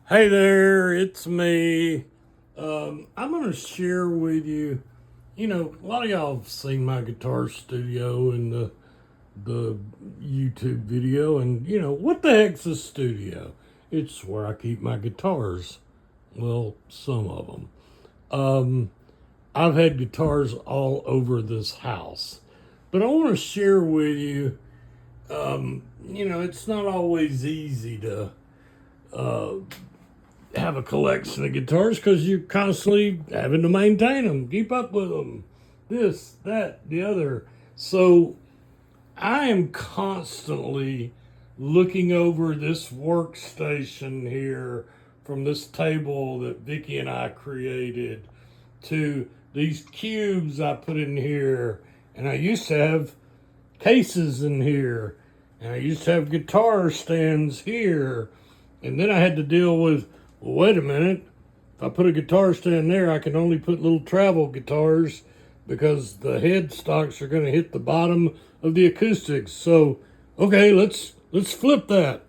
Hey there, it's me. I'm going to share with you, a lot of y'all have seen my guitar studio and the YouTube video, and what the heck's a studio? It's where I keep my guitars. Well, some of them. I've had guitars all over this house, but I want to share with you, it's not always easy to have a collection of guitars because you're constantly having to maintain them, keep up with them, this, that, the other. So I am constantly looking over this workstation here from this table that Vicky and I created to these cubes I put in here. And I used to have cases in here. And I used to have guitar stands here. And then I had to deal with, well, wait a minute. If I put a guitar stand there, I can only put little travel guitars because the headstocks are going to hit the bottom of the acoustics. So, okay, let's flip that.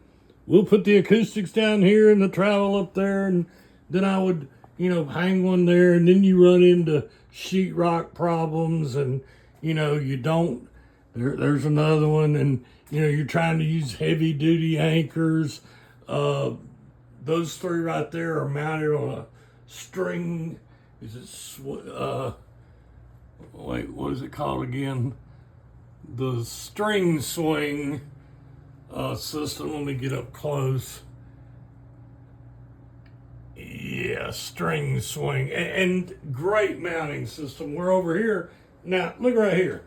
We'll put the acoustics down here and the travel up there, and then I would, hang one there, and then you run into sheetrock problems, and you don't. There's another one, and you're trying to use heavy duty anchors. Those three right there are mounted on a string. Is it wait, what is it called again? The string swing system. Let me get up close. Yeah, string swing and great mounting system. We're over here now. Look right here.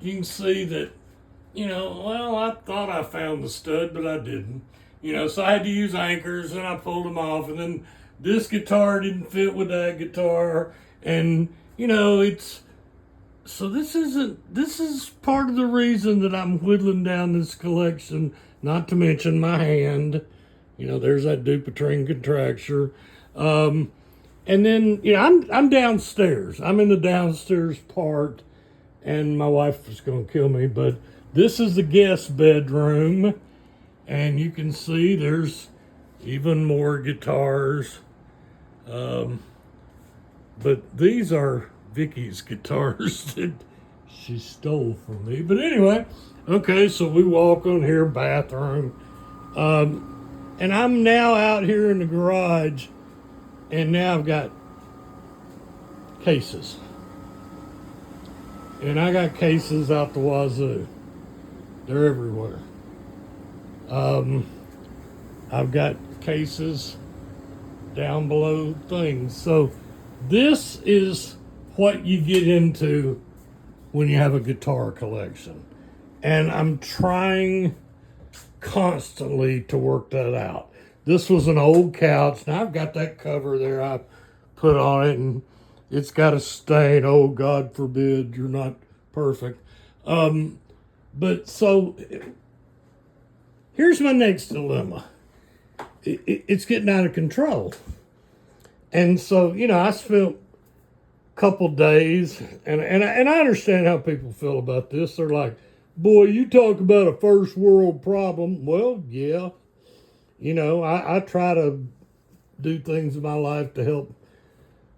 You can see that. Well, I thought I found the stud, but I didn't. So I had to use anchors, and I pulled them off, and then this guitar didn't fit with that guitar, and it's so this is part of the reason that I'm whittling down this collection. Not to mention my hand, there's that Dupuytren contracture, and then I'm downstairs. I'm in the downstairs part, and my wife is going to kill me, but this is the guest bedroom. And you can see there's even more guitars. But these are Vicky's guitars that she stole from me. But anyway, okay, so we walk on here, bathroom. And I'm now out here in the garage, and now I've got cases. And I got cases out the wazoo. They're everywhere. I've got cases down below things. So this is what you get into when you have a guitar collection. And I'm trying constantly to work that out. This was an old couch. Now I've got that cover there I put on it, and it's got a stain. Oh, God forbid you're not perfect. But so here's my next dilemma. It's getting out of control. And so, I spent a couple days, and I understand how people feel about this. They're like, boy, you talk about a first world problem. Well, yeah. I try to do things in my life to help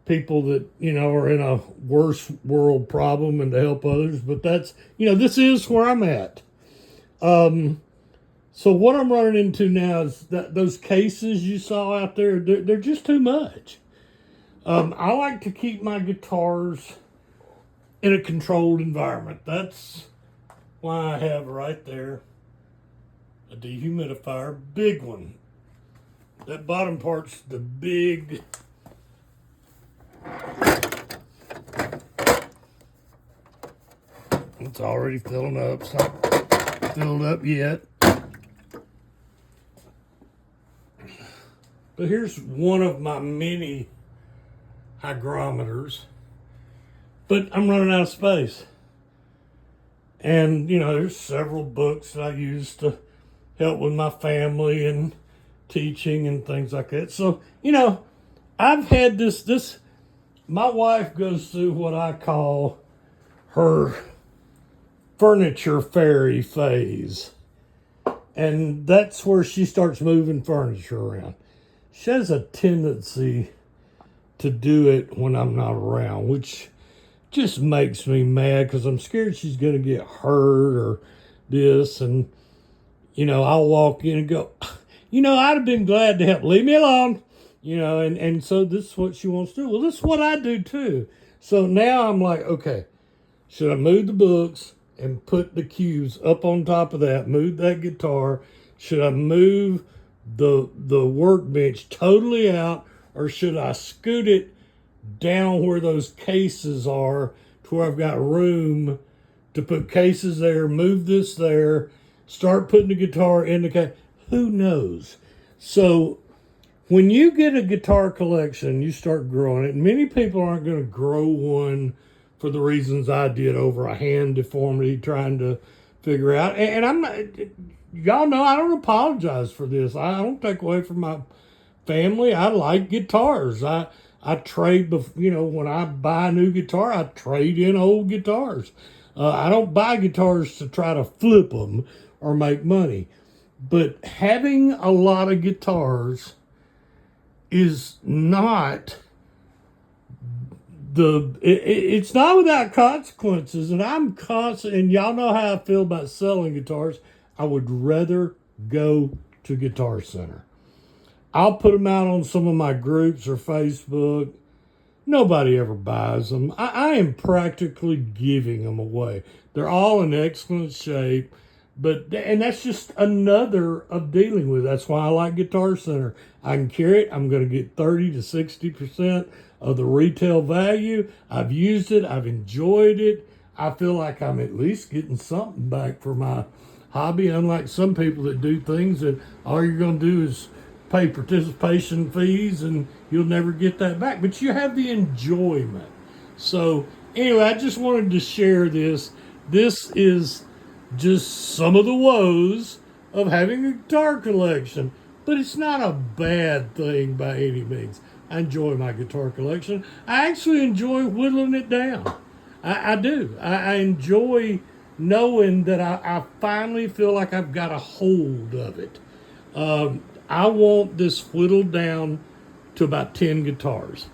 people that, are in a worse world problem and to help others. But that's, this is where I'm at. So what I'm running into now is that those cases you saw out there, they're just too much. I like to keep my guitars in a controlled environment. That's why I have right there a dehumidifier, big one. That bottom part's the big. It's already filling up. It's not filled up yet. But here's one of my many hygrometers. But I'm running out of space. And, there's several books that I use to help with my family and teaching and things like that. So, I've had this, my wife goes through what I call her furniture fairy phase. And that's where she starts moving furniture around. she has a tendency to do it when I'm not around, which just makes me mad because I'm scared she's going to get hurt or this. And, I'll walk in and go, I'd have been glad to help. Leave me alone. And so this is what she wants to do. Well, this is what I do too. So now I'm like, okay, should I move the books and put the cues up on top of that, move that guitar? Should I move the workbench totally out, or should I scoot it down where those cases are to where I've got room to put cases there, move this there, start putting the guitar in the case? Who knows? So when you get a guitar collection, you start growing it. Many people aren't going to grow one for the reasons I did, over a hand deformity, trying to figure out. And I'm not, y'all know I don't apologize for this. I don't take away from my family. I like guitars. I trade, when I buy a new guitar, I trade in old guitars. I don't buy guitars to try to flip them or make money. But having a lot of guitars is not it's not without consequences. And I'm constant, and y'all know how I feel about selling guitars. I would rather go to Guitar Center. I'll put them out on some of my groups or Facebook. Nobody ever buys them. I am practically giving them away. They're all in excellent shape. And that's just another of dealing with. That's why I like Guitar Center. I can carry it. I'm going to get 30 to 60% of the retail value. I've used it. I've enjoyed it. I feel like I'm at least getting something back for my hobby, unlike some people that do things that all you're going to do is pay participation fees and you'll never get that back. But you have the enjoyment. So anyway, I just wanted to share this. This is just some of the woes of having a guitar collection, but it's not a bad thing by any means. I enjoy my guitar collection. I actually enjoy whittling it down. I do. I enjoy knowing that I finally feel like I've got a hold of it. I want this whittled down to about 10 guitars.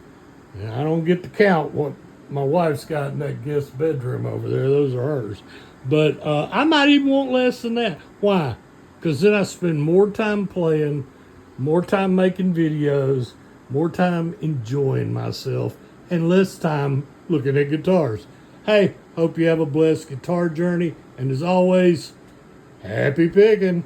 And I don't get to count what my wife's got in that guest bedroom over there. Those are hers. But I might even want less than that. Why? Because then I spend more time playing, more time making videos, more time enjoying myself, and less time looking at guitars. Hey, hope you have a blessed guitar journey. And as always, happy picking.